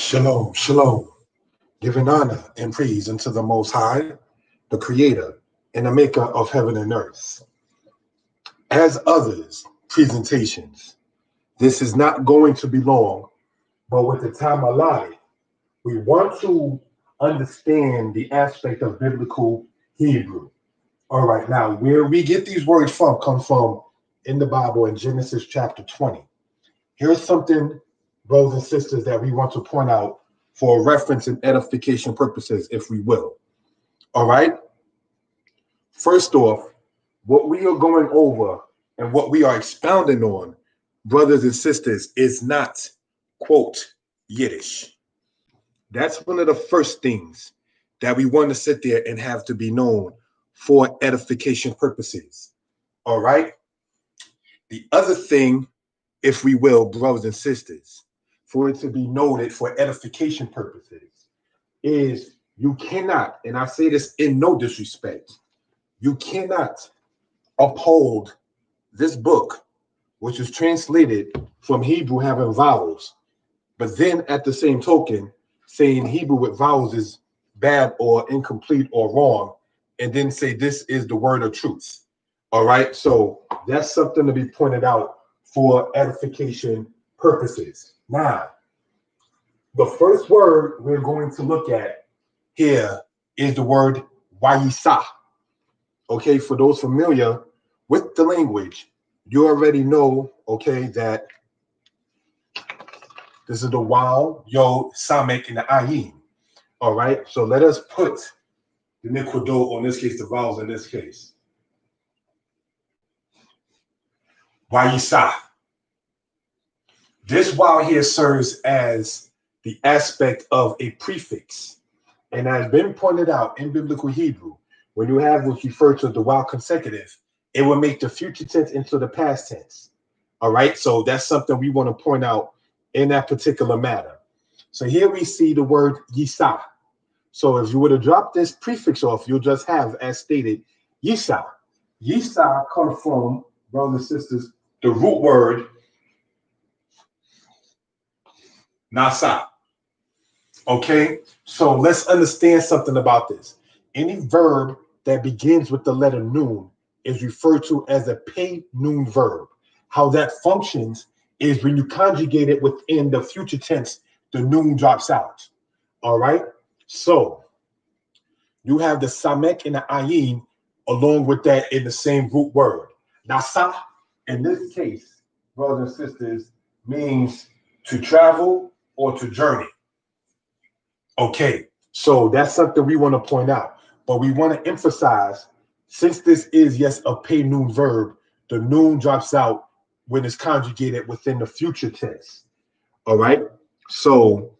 Shalom, shalom. Giving honor and praise unto the Most High, the Creator and the Maker of heaven and earth. As others, presentations, this is not going to be long, but with the time allotted, we want to understand the aspect of biblical Hebrew. All right, now where we get these words from comes from in the Bible in Genesis chapter 20. Here's something, brothers and sisters, that we want to point out for reference and edification purposes, if we will. All right. First off, what we are going over and what we are expounding on, brothers and sisters, is not, quote, Yiddish. That's one of the first things that we want to sit there and have to be known for edification purposes. All right. The other thing, if we will, brothers and sisters, for it to be noted for edification purposes, is you cannot, and I say this in no disrespect, you cannot uphold this book, which is translated from Hebrew having vowels, but then at the same token, saying Hebrew with vowels is bad or incomplete or wrong, and then say this is the word of truth. All right, so that's something to be pointed out for edification purposes. Now, the first word we're going to look at here is the word Wayisa. Okay, for those familiar with the language, you already know, okay, that this is the Waw, Yod, Samek, and the Ayin. All right, so let us put the Niquado, or in this case, the vowels in this case. Wayisa. This Waw here serves as the aspect of a prefix. And as been pointed out in biblical Hebrew, when you have what's referred to the Waw consecutive, it will make the future tense into the past tense. All right, so that's something we want to point out in that particular matter. So here we see the word Yisa. So if you were to drop this prefix off, you'll just have, as stated, Yisa. Yisa comes from, brothers and sisters, the root word Nasa. Okay, so let's understand something about this. Any verb that begins with the letter nun is referred to as a pay nun verb. How that functions is when you conjugate it within the future tense, the nun drops out. All right, so you have the samek and the ayin along with that in the same root word. Nasa, in this case, brothers and sisters, means to travel or to journey. Okay, so that's something we want to point out, but we want to emphasize, since this is, yes, a pay nun verb, the nun drops out when it's conjugated within the future tense. All right, so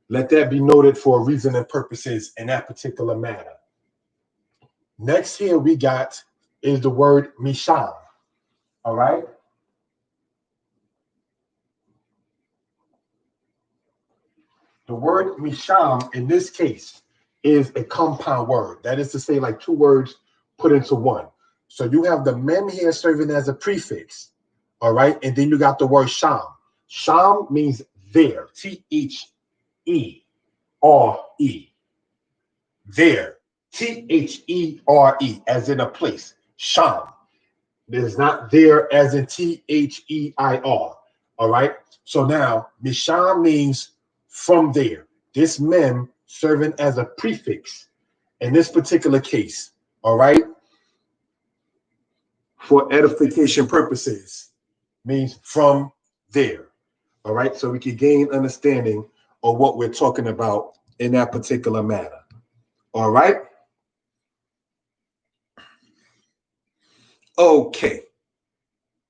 let that be noted for reason and purposes in that particular matter. Next here we got is the word misham. All right. The word misham in this case is a compound word. That is to say, like two words put into one. So you have the mem here serving as a prefix. All right. And then you got the word sham. Sham means there. There. There. There, as in a place. Sham. There's not there as in Their. All right. So now Misham means from there. This mem serving as a prefix in this particular case. All right. For edification purposes means from there. All right. So we can gain understanding of what we're talking about in that particular matter. All right. Okay.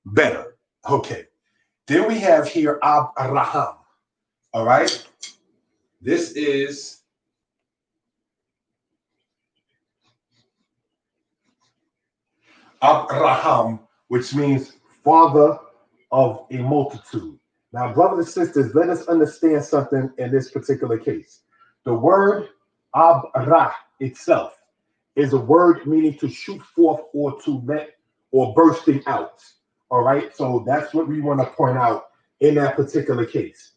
Better. Okay. Then we have here Abraham. All right. This is Abraham, which means father of a multitude. Now, brothers and sisters, let us understand something in this particular case. The word Abrah itself is a word meaning to shoot forth or to let or bursting out. All right. So that's what we want to point out in that particular case.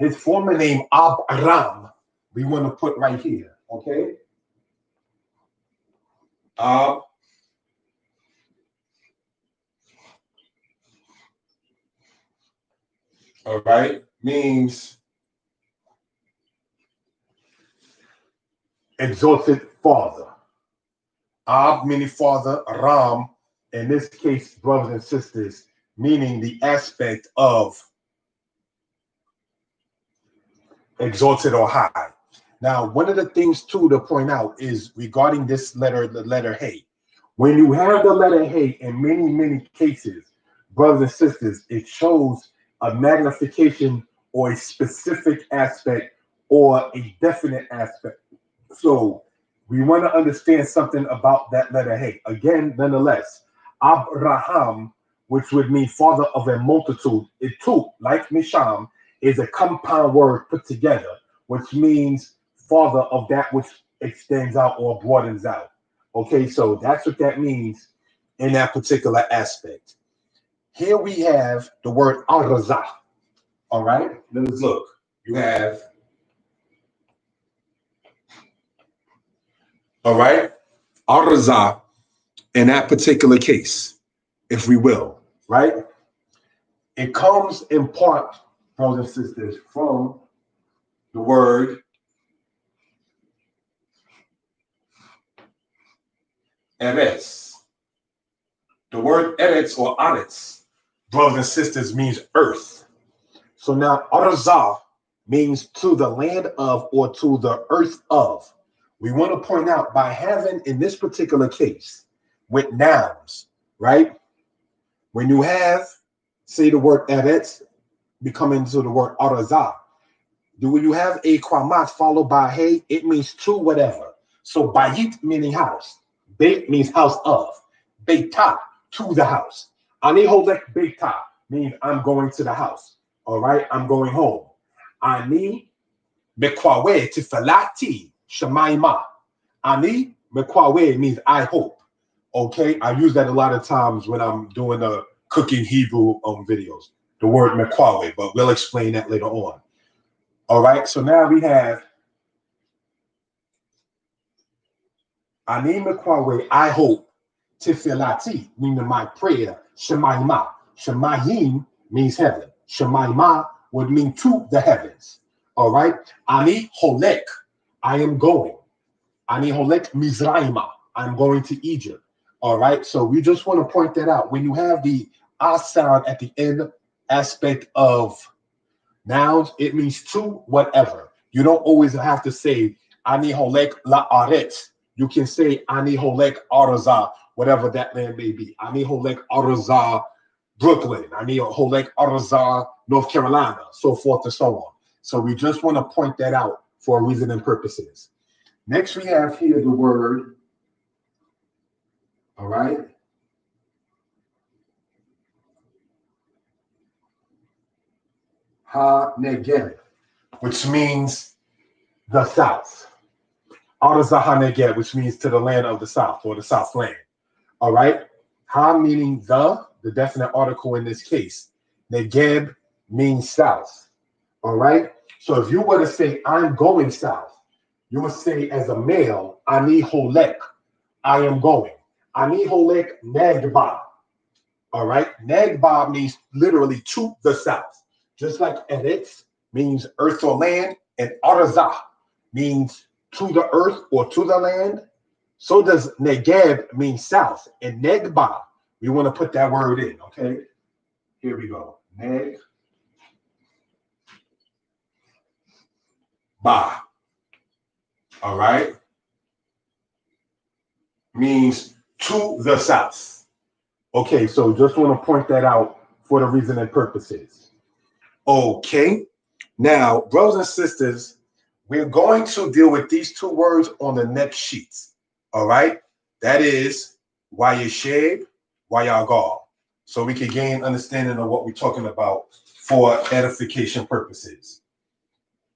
His former name, Abram, we want to put right here, okay? All right, means exalted father. Ab meaning father, Ram, in this case, brothers and sisters, meaning the aspect of exalted or high. Now, one of the things too to point out is regarding this letter, the letter Hey. When you have the letter Hey, in many, many cases, brothers and sisters, it shows a magnification or a specific aspect or a definite aspect. So we want to understand something about that letter Hey. Again, nonetheless, Abraham, which would mean father of a multitude, it too, like Misham, is a compound word put together, which means father of that which extends out or broadens out. Okay, so that's what that means in that particular aspect. Here we have the word arazah. All right, let us look. You have, all right, arazah in that particular case, if we will, right? It comes in part, brothers and sisters, from the word eretz. The word eretz or aretz, brothers and sisters, means earth. So now arazah means to the land of or to the earth of. We want to point out by having, in this particular case, with nouns, right? When you have, say, the word eretz becoming to the word arazah, do you have a kwamat followed by hey? It means to whatever. So bayit meaning house. Beit means house of. Beita, to the house. Ani holek beita means I'm going to the house. All right, I'm going home. Ani mekwawe tifalati shemaima. Ani mekwawe means I hope. Okay, I use that a lot of times when I'm doing the cooking Hebrew videos. The word mekwawe, but we'll explain that later on. All right, so now we have Ani mekwawe, I hope. Tifilati, meaning my prayer. Shemaima. Shemayim means heaven. Shemaima would mean to the heavens. All right. Ani holek, I am going. Ani holek Mizraima, I'm going to Egypt. All right. So we just want to point that out. When you have the ah sound at the end aspect of nouns, it means to whatever. You don't always have to say Ani holek la aretz. You can say Ani holek arazah, whatever that land may be. Ani holek arazah, Brooklyn. Ani holek arazah, North Carolina, so forth and so on. So we just want to point that out for a reason and purposes. Next, we have here the word, all right, ha-negev, which means the south. Arazah ha-negev, which means to the land of the south or the south land. All right, ha meaning the definite article in this case. Negev means south. All right, so if you were to say I'm going south, you would say as a male, Ani holek, I am going. Ani holek negba. All right, negba means literally to the south. Just like eretz means earth or land, and arazah means to the earth or to the land. So does Negev mean south. And Negba, we want to put that word in, okay? Here we go. Negba. All right? Means to the south. Okay, so just want to point that out for the reason and purposes. Okay. Now, brothers and sisters, we're going to deal with these two words on the next sheets. All right? That is Wayesheb, Wayagal. So we can gain understanding of what we're talking about for edification purposes.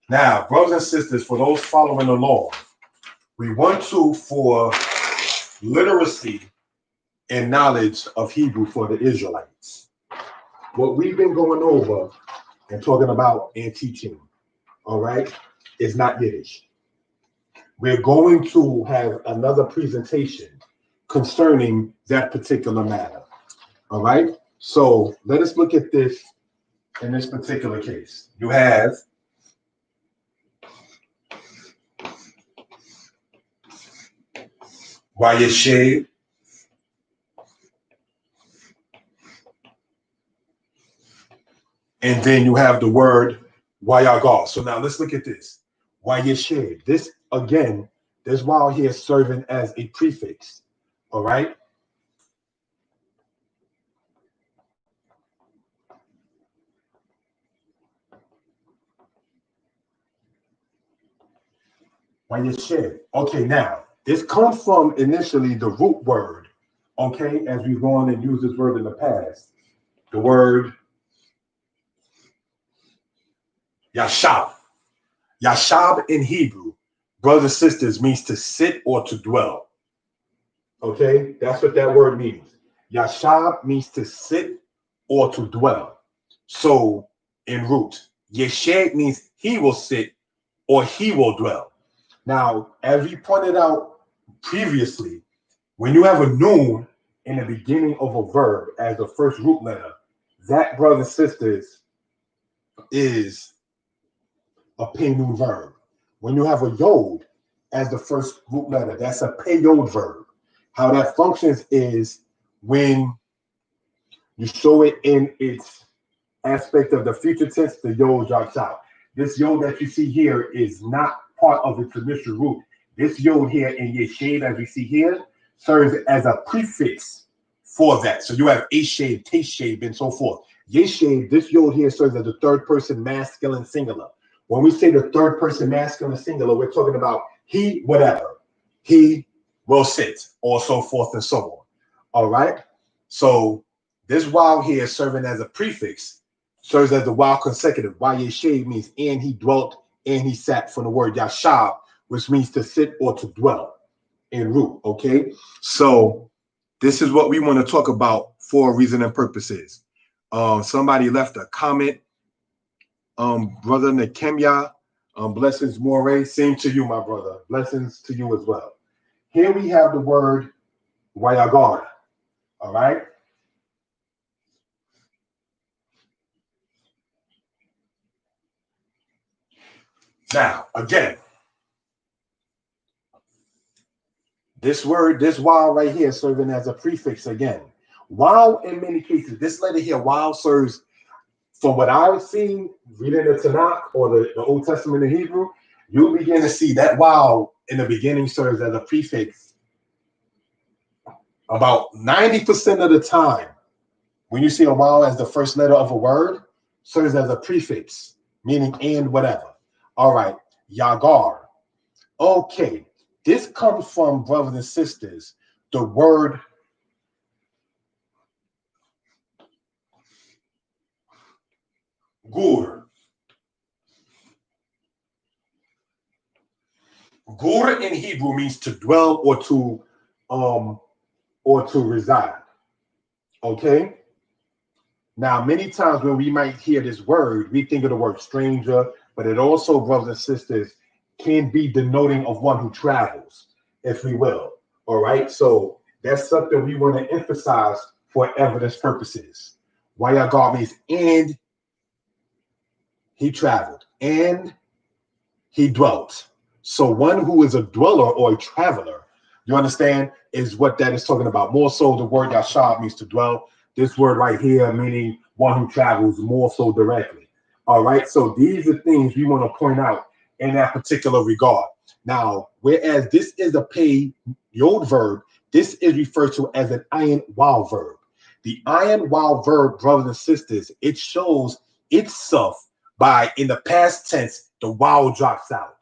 Now, brothers and sisters, for those following along, we want to, for literacy and knowledge of Hebrew for the Israelites, what we've been going over and talking about and teaching all right, is not Yiddish. We're going to have another presentation concerning that particular matter. All right. So let us look at this in this particular case. You have Wayeshe, and then you have the word Wayagal. So now let's look at this. Wayeshe. This again, this vowel here is serving as a prefix. All right. Wayeshe. Okay, now this comes from initially the root word. Okay, as we've gone and used this word in the past, the word Yashab. Yashab in Hebrew, brothers and sisters, means to sit or to dwell. Okay, that's what that word means. Yashab means to sit or to dwell. So in root, Yeshed means he will sit or he will dwell. Now, as we pointed out previously, when you have a noon in the beginning of a verb as the first root letter, that, brothers and sisters, is a pay-noon verb. When you have a yod as the first root letter, that's a pay-yod verb. How that functions is when you show it in its aspect of the future tense, the yod drops out. This yod that you see here is not part of its initial root. This yod here in yeshade, as we see here, serves as a prefix for that. So you have a shade, taste shade, and so forth. Yeshade, this yod here serves as the third person masculine singular. When we say the third person masculine singular, we're talking about he, whatever. He will sit, or so forth and so on. All right. So this vowel here is serving as a prefix, serves as the vowel consecutive. Yeshade means and he dwelt and he sat, from the word yashab, which means to sit or to dwell in root. Okay. So this is what we want to talk about for reason and purposes. Somebody left a comment. Brother Nekemya, blessings more. Same to you, my brother. Blessings to you as well. Here we have the word Wayagar. All right. Now, again, this word, this wow right here, serving as a prefix again. Wow, in many cases, this letter here, wow, serves, from what I've seen, reading the Tanakh or the Old Testament in Hebrew, you'll begin to see that wow in the beginning serves as a prefix about 90% of the time. When you see a wow as the first letter of a word, serves as a prefix, meaning and whatever. All right, Yagar. Okay, this comes from, brothers and sisters, the word gur. Gur in Hebrew means to dwell or to reside. Okay. Now, many times when we might hear this word, we think of the word stranger, but it also, brothers and sisters, can be denoting of one who travels, if we will. All right. So that's something we want to emphasize for evidence purposes. Wayagar means and he traveled and he dwelt. So one who is a dweller or a traveler, you understand, is what that is talking about. More so, the word yashab means to dwell. This word right here meaning one who travels more so directly. All right. So these are things we want to point out in that particular regard. Now, whereas this is a pay yod verb, this is referred to as an ayin wow verb. The ayin wow verb, brothers and sisters, it shows itself by, in the past tense, the wow drops out.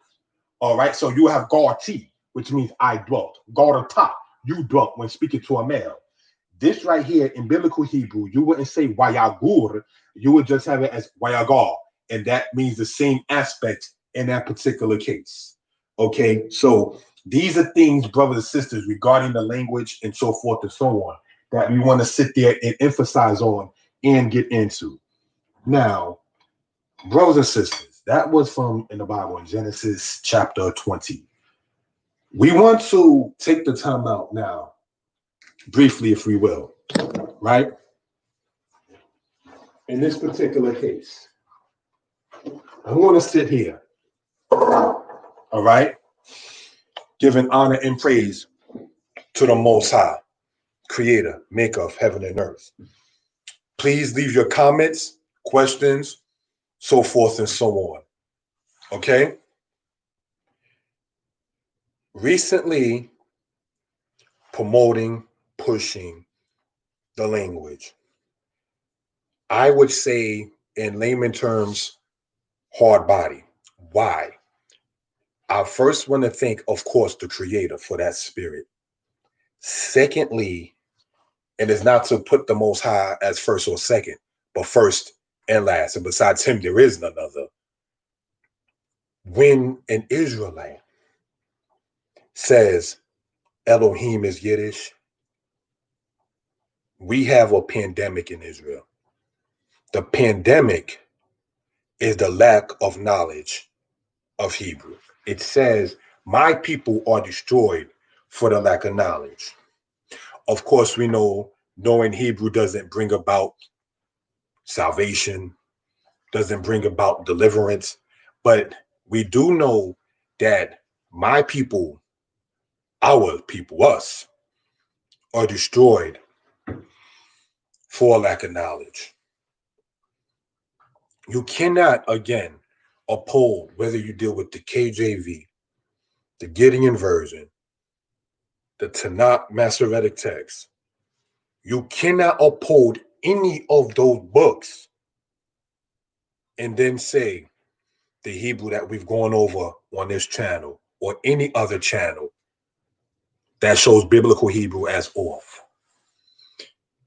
All right. So you have garti, which means I dwelt. Garta, you dwelt when speaking to a male. This right here in biblical Hebrew, you wouldn't say wayagur, you would just have it as wayagar. And that means the same aspect in that particular case. Okay. So these are things, brothers and sisters, regarding the language and so forth and so on, that we want to sit there and emphasize on and get into. Now, brothers and sisters, That was from in the Bible in Genesis chapter 20. We want to take the time out now, briefly, if we will, right? In this particular case, I'm going to sit here, all right, giving honor and praise to the Most High, Creator, Maker of heaven and earth. Please leave your comments, questions, so forth and so on. Okay? Recently, promoting, pushing the language. I would say, in layman terms, hard body. Why? I first want to thank, of course, the Creator for that spirit. Secondly, and it's not to put the Most High as first or second, but first and last. And besides him, there is none other. When an Israelite says Elohim is Yiddish, we have a pandemic in Israel. The pandemic is the lack of knowledge of Hebrew. It says, my people are destroyed for the lack of knowledge. Of course, we know knowing Hebrew doesn't bring about salvation, doesn't bring about deliverance, but we do know that my people, our people, us, are destroyed for lack of knowledge. You cannot, again, uphold whether you deal with the KJV, the Gideon version, the Tanakh Masoretic text. You cannot uphold any of those books and then say the Hebrew that we've gone over on this channel or any other channel that shows biblical Hebrew as off.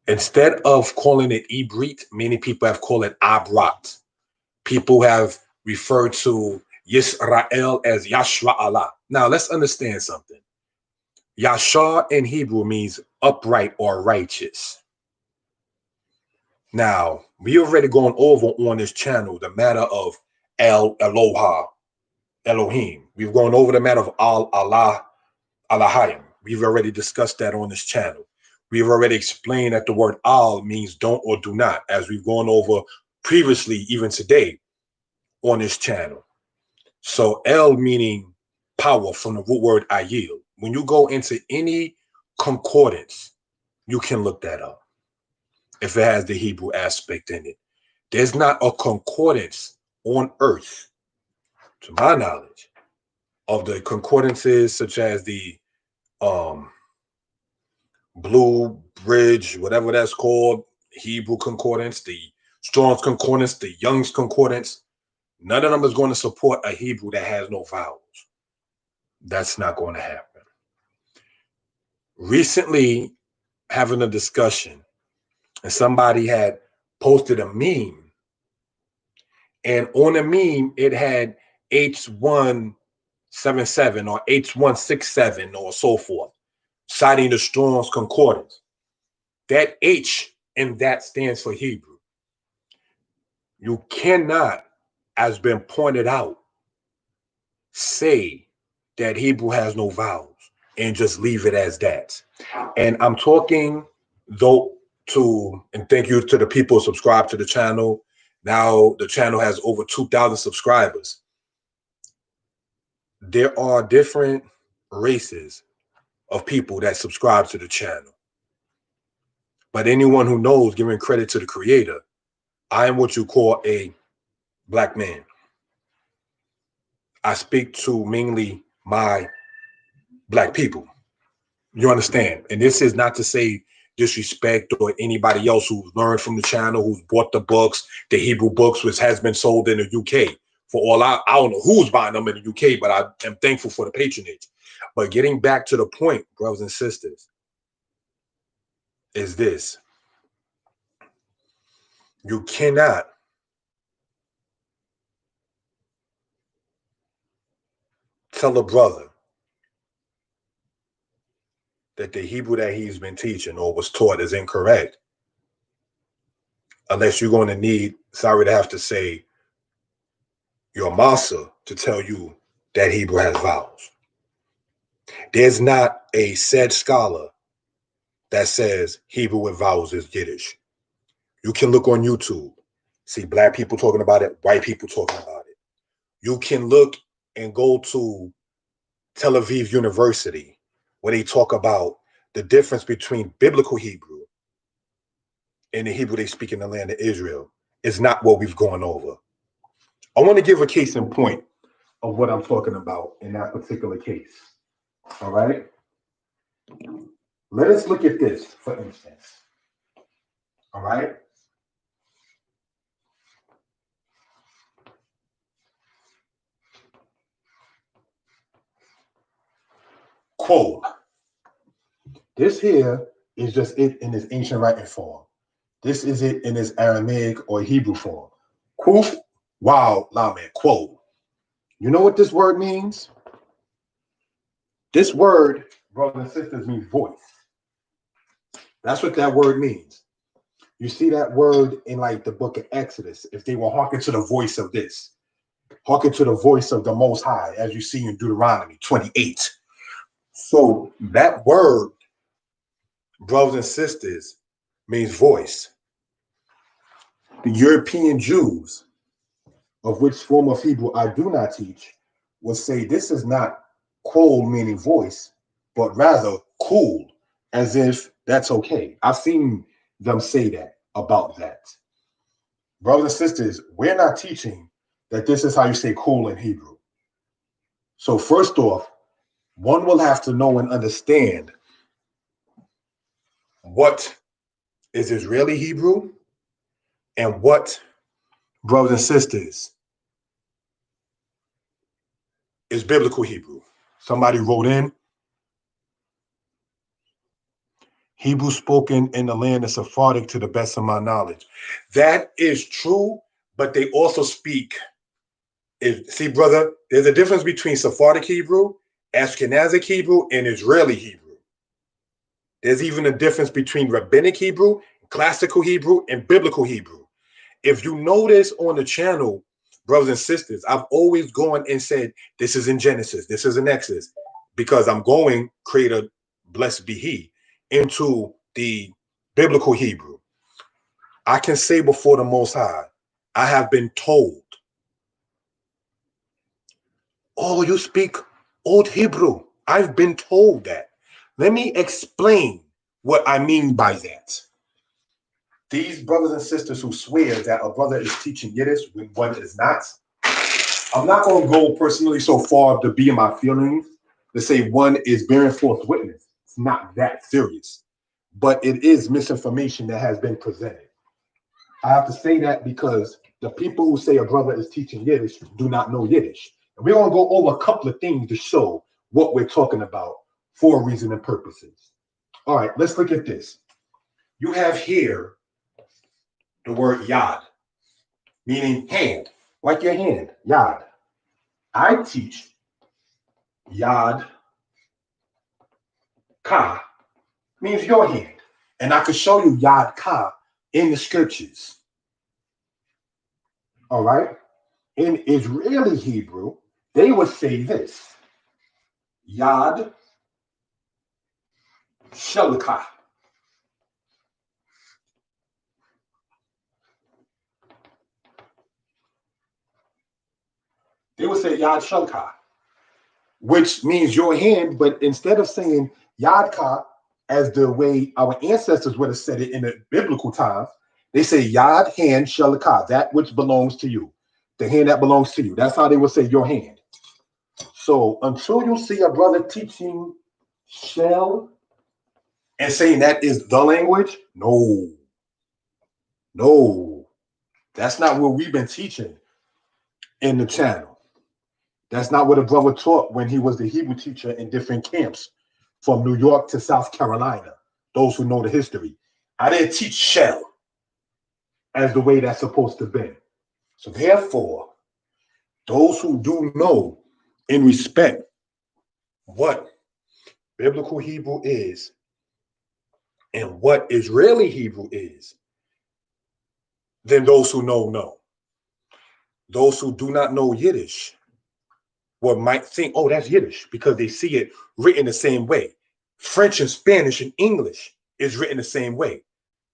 Instead of calling it Ibrit, many people have called it Abrat. People have referred to Yisrael as Yashra'Allah. Now, let's understand something. Yashar in Hebrew means upright or righteous. Now, we already gone over on this channel the matter of Eloha, Elohim. We've gone over the matter of Allah, Allahayim. We've already discussed that on this channel. We've already explained that the word al means don't or do not, as we've gone over previously, even today, on this channel. So El meaning power from the root word ayil. When you go into any concordance, you can look that up if it has the Hebrew aspect in it. There's not a concordance on earth, to my knowledge, of the concordances such as the Blue Bridge, whatever that's called, Hebrew concordance, the Strong's concordance, the Young's concordance. None of them is going to support a Hebrew that has no vowels. That's not going to happen. Recently, having a discussion, and somebody had posted a meme, and on the meme, it had H177 or H167 or so forth, citing the Strong's concordance. That H in that stands for Hebrew. You cannot, as been pointed out, say that Hebrew has no vowels and just leave it as that. And I'm talking though to, and thank you to the people who subscribe to the channel. Now the channel has over 2,000 subscribers. There are different races of people that subscribe to the channel. But anyone who knows, giving credit to the Creator, I am what you call a black man. I speak to mainly my black people. You understand? And this is not to say disrespect or anybody else who's learned from the channel, who's bought the books, the Hebrew books, which has been sold in the UK. For all I don't know who's buying them in the UK, but I am thankful for the patronage. But getting back to the point, brothers and sisters, is this. You cannot tell a brother that the Hebrew that he's been teaching or was taught is incorrect, unless you're going to need, sorry to have to say, your masa to tell you that Hebrew has vowels. There's not a said scholar that says Hebrew with vowels is Yiddish. You can look on YouTube, see black people talking about it, white people talking about it. You can look and go to Tel Aviv University where they talk about the difference between biblical Hebrew and the Hebrew they speak in the land of Israel. Is not what we've gone over. I want to give a case in point of what I'm talking about in that particular case. All right. Let us look at this, for instance. All right. Quote. This here is just it in its ancient writing form. This is it in its Aramaic or Hebrew form. Kuf, wow, lamed, quote. You know what this word means? This word, brothers and sisters, means voice. That's what that word means. You see that word in like the book of Exodus. If they will hearken to the voice of this, hearken to the voice of the Most High, as you see in Deuteronomy 28. So that word, brothers and sisters, means voice. The European Jews, of which form of Hebrew I do not teach, will say this is not kol meaning voice, but rather cool, as if that's okay. I've seen them say that about that. Brothers and sisters, we're not teaching that this is how you say cool in Hebrew. So first off, one will have to know and understand what is Israeli Hebrew and what, brothers and sisters, is biblical Hebrew. Somebody wrote in, Hebrew spoken in the land of Sephardic to the best of my knowledge. That is true, but they also speak. See, brother, there's a difference between Sephardic Hebrew, Ashkenazic Hebrew, and Israeli Hebrew. There's even a difference between Rabbinic Hebrew, Classical Hebrew, and Biblical Hebrew. If you notice on the channel, brothers and sisters, I've always gone and said, this is in Genesis, this is in Exodus, because I'm going, creator, blessed be he, into the biblical Hebrew. I can say before the Most High, I have been told, oh, you speak Old Hebrew. I've been told that. Let me explain what I mean by that. These brothers and sisters who swear that a brother is teaching Yiddish when one is not, I'm not going to go personally so far to be in my feelings to say one is bearing false witness. It's not that serious, but it is misinformation that has been presented. I have to say that because the people who say a brother is teaching Yiddish do not know Yiddish. And we're going to go over a couple of things to show what we're talking about for reason and purposes. All right, let's look at this. You have here the word yad, meaning hand, like your hand, yad. I teach yad ka, means your hand. And I could show you yad ka in the scriptures. All right? In Israeli Hebrew, they would say this, yad shelka. They would say yad shelka, which means your hand, but instead of saying yad ka as the way our ancestors would have said it in the biblical times, they say yad hand shelka, that which belongs to you, the hand that belongs to you. That's how they would say your hand. So until you see a brother teaching shell and saying that is the language, no, that's not what we've been teaching in the channel. That's not what a brother taught when he was the Hebrew teacher in different camps from New York to South Carolina. Those who know the history. I didn't teach shell as the way that's supposed to be. So therefore, those who do know and respect what biblical Hebrew is and what Israeli Hebrew is, then those who know. Those who do not know Yiddish might think, oh, that's Yiddish, because they see it written the same way. French and Spanish and English is written the same way.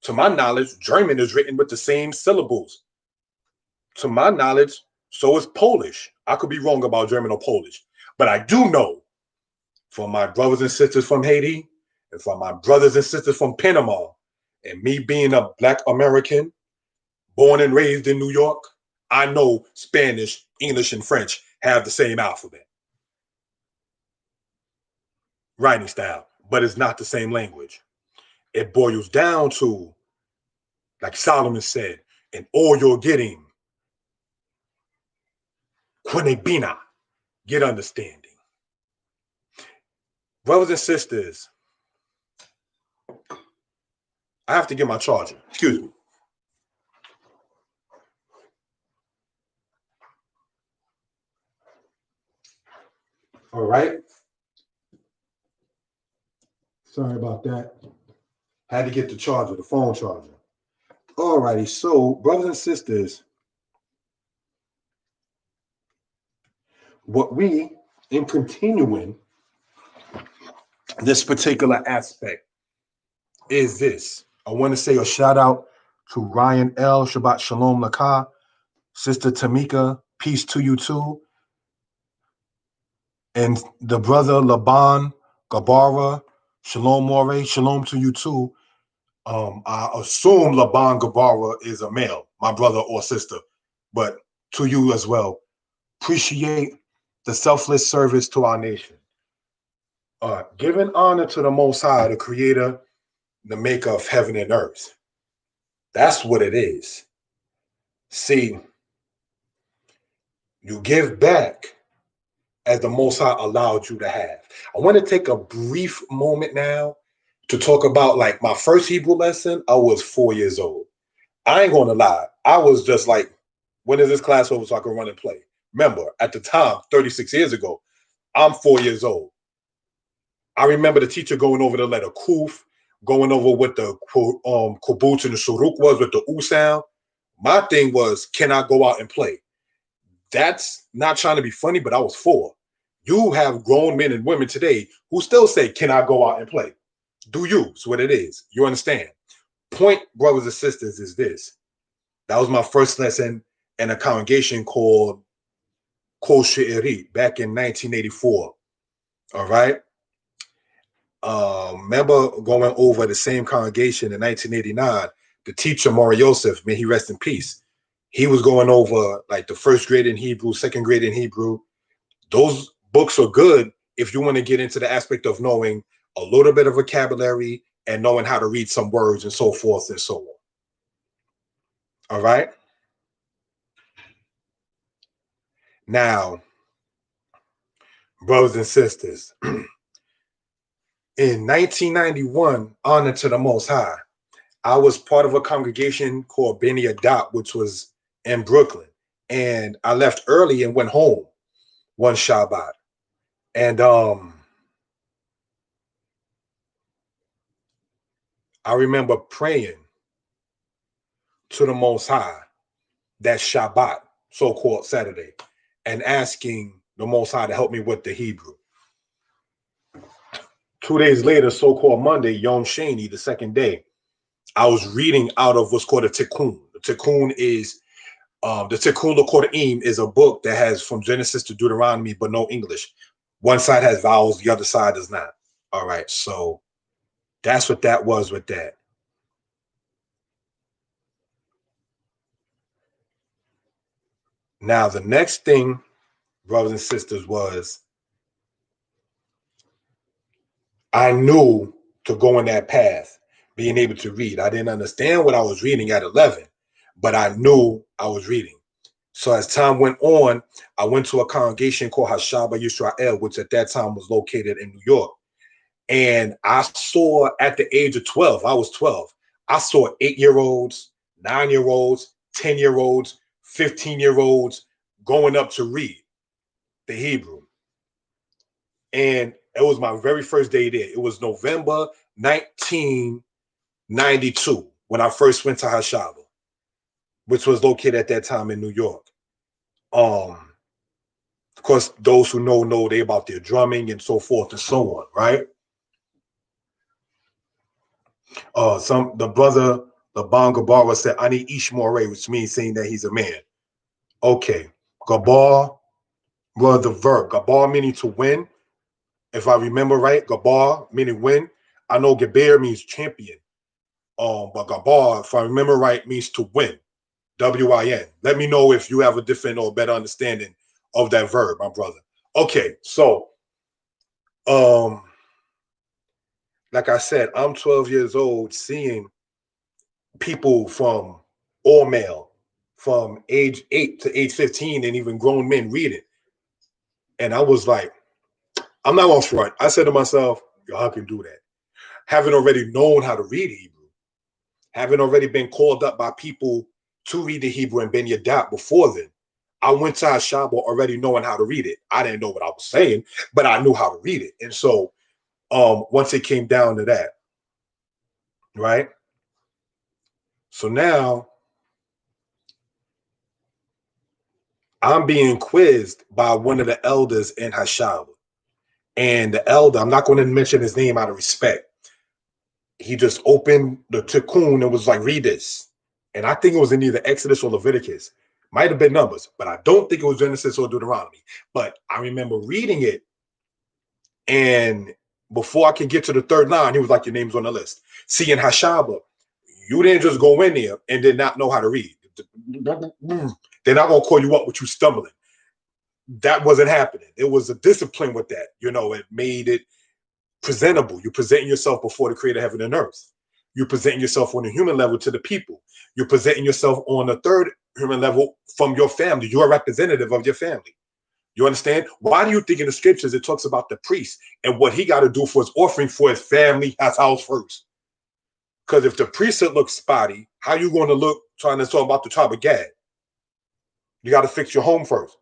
To my knowledge, German is written with the same syllables. To my knowledge, so is Polish. I could be wrong about German or Polish, but I do know from my brothers and sisters from Haiti and from my brothers and sisters from Panama, and me being a Black American, born and raised in New York, I know Spanish, English, and French have the same alphabet, writing style, but it's not the same language. It boils down to, like Solomon said, in all you're getting, quinebina, get understanding. Brothers and sisters, I have to get my charger. Excuse me. All right. Sorry about that. Had to get the charger, the phone charger. All righty. So, brothers and sisters, what we, in continuing this particular aspect, is this. I want to say a shout out to Ryan L. Shabbat Shalom Lakah, Sister Tamika, peace to you too. And the brother Laban Gabara, Shalom More, Shalom to you too. I assume Laban Gabara is a male, my brother or sister, but to you as well. Appreciate the selfless service to our nation. Giving honor to the Most High, the Creator, the Maker of heaven and earth. That's what it is. See, you give back as the Most High allowed you to have. I want to take a brief moment now to talk about, like, my first Hebrew lesson. I was 4 years old. I ain't going to lie. I was just like, when is this class over so I can run and play? Remember, at the time, 36 years ago, I'm 4 years old. I remember the teacher going over the letter Kuf, going over what the kibbutz and the shuruk was with the U sound. My thing was, can I go out and play? That's not trying to be funny, but I was 4. You have grown men and women today who still say, can I go out and play? Do you? It's what it is. You understand? Point, brothers and sisters, is this. That was my first lesson in a congregation called Kol She'eri back in 1984. All right? Remember going over the same congregation in 1989, the teacher, Maury Yosef, may he rest in peace. He was going over like the first grade in Hebrew, second grade in Hebrew. Those books are good if you want to get into the aspect of knowing a little bit of vocabulary and knowing how to read some words and so forth and so on. All right? Now, brothers and sisters, in 1991, honor to the Most High, I was part of a congregation called Beni Adat, which was in Brooklyn. And I left early and went home one Shabbat. And I remember praying to the Most High that Shabbat, so-called Saturday, and asking the Most High to help me with the Hebrew. 2 days later, so-called Monday, Yom Sheni, the second day, I was reading out of what's called a Tikkun. The Tikkun is the Tikkun L'Koraim is a book that has from Genesis to Deuteronomy, but no English. One side has vowels, the other side does not. All right, so that's what that was with that. Now, the next thing, brothers and sisters, was I knew to go in that path, being able to read. I didn't understand what I was reading at 11, but I knew I was reading. So as time went on, I went to a congregation called Hashaba Yisrael, which at that time was located in New York. And I saw at the age of 12, I was 12, I saw 8-year-olds, 9-year-olds, 10-year-olds, 15-year-olds going up to read the Hebrew. And it was my very first day there. It was November 1992 when I first went to Hashaba, which was located at that time in New York. Of course, those who know they about their drumming and so forth and so on, right? The brother, the Bon Gabara said, I need Ishmore, which means saying that he's a man. Okay. Gabar, well, the verb. Gabar meaning to win. If I remember right, Gabar meaning win. I know Gaber means champion. But Gabar, if I remember right, means to win. W-I-N. Let me know if you have a different or better understanding of that verb, my brother. Okay, so like I said, I'm 12 years old seeing people from all male from age 8 to age 15 and even grown men read it. And I was like, I'm not on front. I said to myself, yo, I can do that. Having already known how to read Hebrew, having already been called up by people to read the Hebrew and been Yadat before then, I went to Ashaba already knowing how to read it. I didn't know what I was saying, but I knew how to read it. And so once it came down to that, right? So now I'm being quizzed by one of the elders in Hashab. And the elder, I'm not going to mention his name out of respect. He just opened the tikkun and was like, read this. And I think it was in either Exodus or Leviticus. Might have been Numbers, but I don't think it was Genesis or Deuteronomy. But I remember reading it. And before I could get to the third line, he was like, your name's on the list. See, in Hashaba, you didn't just go in there and did not know how to read. They're not going to call you up with you stumbling. That wasn't happening. It was a discipline with that. You know, it made it presentable. You're presenting yourself before the creator of heaven and earth. You're presenting yourself on a human level to the people. You're presenting yourself on a third human level from your family. You're a representative of your family. You understand? Why do you think in the scriptures it talks about the priest and what he got to do for his offering for his family, his house first? Because if the priesthood looks spotty, how you going to look trying to talk about the tribe of Gad? You got to fix your home first.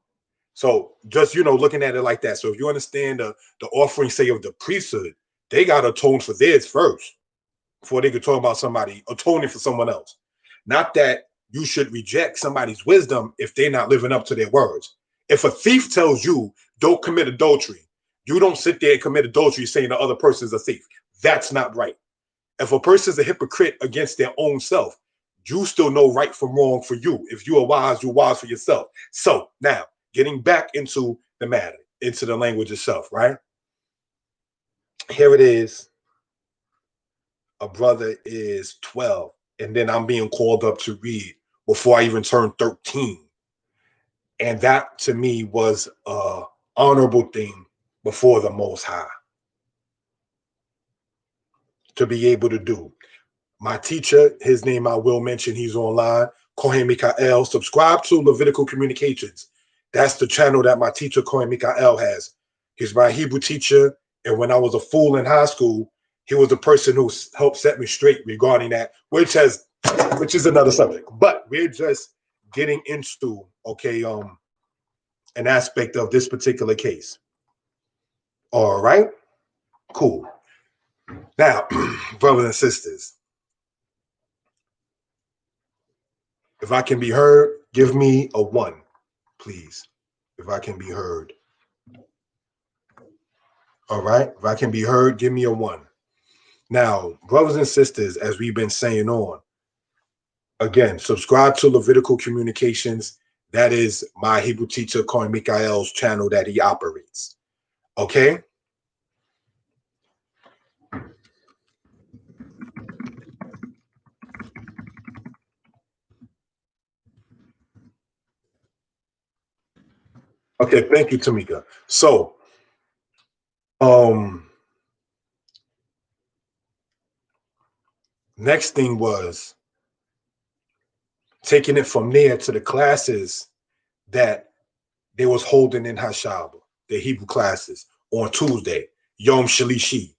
So just, looking at it like that. So if you understand the offering, say, of the priesthood, they got to atone for theirs first before they could talk about somebody atoning for someone else. Not that you should reject somebody's wisdom if they're not living up to their words. If a thief tells you don't commit adultery, you don't sit there and commit adultery saying the other person's a thief. That's not right. If a person's a hypocrite against their own self, you still know right from wrong for you. If you are wise, you're wise for yourself. So now, getting back into the matter, into the language itself, right? Here it is. A brother is 12, and then I'm being called up to read before I even turned 13. And that to me was an honorable thing before the Most High to be able to do. My teacher, his name I will mention, he's online, Kohen Mikael. Subscribe to Levitical Communications. That's the channel that my teacher, Kohen Mikael, has. He's my Hebrew teacher. And when I was a fool in high school, he was the person who helped set me straight regarding that, which is another subject. But we're just getting into, an aspect of this particular case. All right, cool. Now, brothers and sisters, if I can be heard, give me a 1, please. If I can be heard. All right. If I can be heard, give me a 1. Now, brothers and sisters, as we've been saying on, again, subscribe to Levitical Communications. That is my Hebrew teacher, Kohen Mikael's channel that he operates. Okay? Okay, thank you, Tamika. So, next thing was taking it from there to the classes that they was holding in Hashab, the Hebrew classes on Tuesday, Yom Shalishi,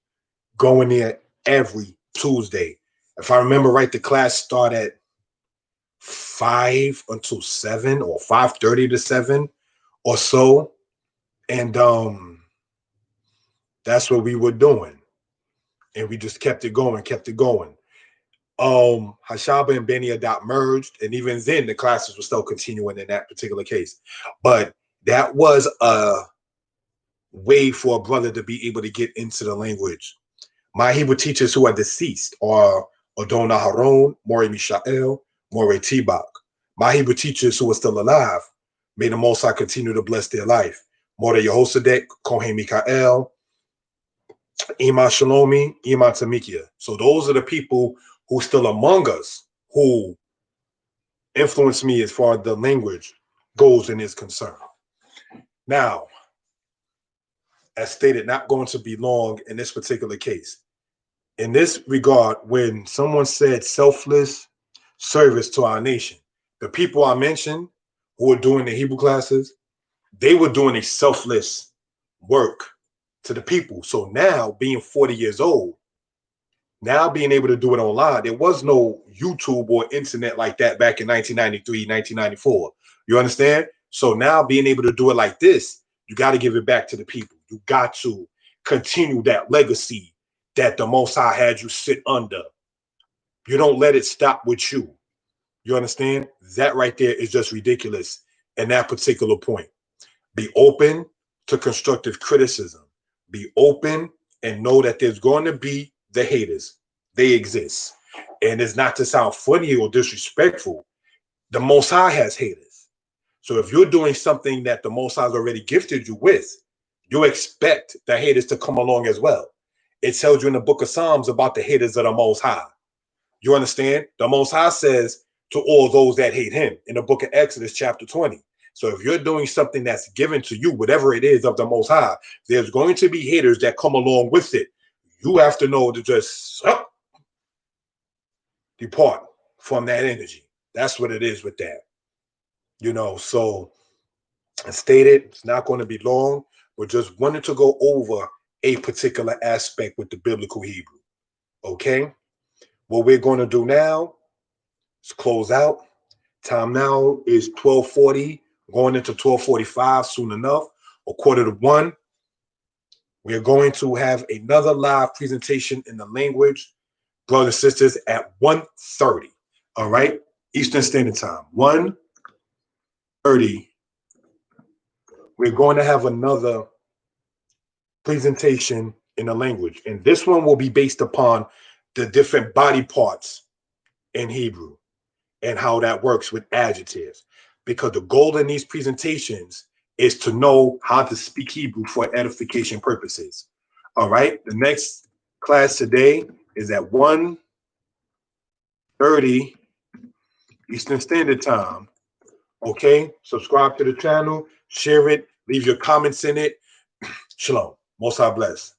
going there every Tuesday. If I remember right, the class started at 5 until 7 or 5:30 to 7 or so. And that's what we were doing. And we just kept it going, kept it going. Hashaba and Beni Adat merged, and even then the classes were still continuing in that particular case. But that was a way for a brother to be able to get into the language. My Hebrew teachers who are deceased are Adonai Haron, Mori Mishael, Mori Tibak. My Hebrew teachers who are still alive, may the Most High continue to bless their life. Mori Yehosadek, Kohen Mikael, Ima Shalomi, Ima Tamikia. So those are the people who still among us who influence me as far as the language goes and is concerned. Now, as stated, not going to be long in this particular case. In this regard, when someone said selfless service to our nation, the people I mentioned who were doing the Hebrew classes, they were doing a selfless work to the people. So now, being 40 years old, now being able to do it online, there was no YouTube or internet like that back in 1993, 1994. You understand? So now being able to do it like this, you got to give it back to the people. You got to continue that legacy that the Most High had you sit under. You don't let it stop with you. You understand? That right there is just ridiculous in that particular point. Be open to constructive criticism. Be open and know that there's going to be the haters. They exist. And it's not to sound funny or disrespectful. The Most High has haters. So if you're doing something that the Most High has already gifted you with, you expect the haters to come along as well. It tells you in the book of Psalms about the haters of the Most High. You understand? The Most High says to all those that hate him in the book of Exodus chapter 20. So if you're doing something that's given to you, whatever it is of the Most High, there's going to be haters that come along with it. You have to know to just depart from that energy. That's what it is with that. You know, so I stated it's not going to be long, but just wanted to go over a particular aspect with the biblical Hebrew. Okay? What we're going to do now is close out. Time now is 12:40, going into 12:45 soon enough, or 12:45. We're going to have another live presentation in the language, brothers and sisters, at 1:30. All right? Eastern Standard Time. 1:30. We're going to have another presentation in the language. And this one will be based upon the different body parts in Hebrew and how that works with adjectives. Because the goal in these presentations is to know how to speak Hebrew for edification purposes. All right. The next class today is at 1:30 Eastern Standard Time. Okay. Subscribe to the channel, share it, leave your comments in it. Shalom. Most High bless.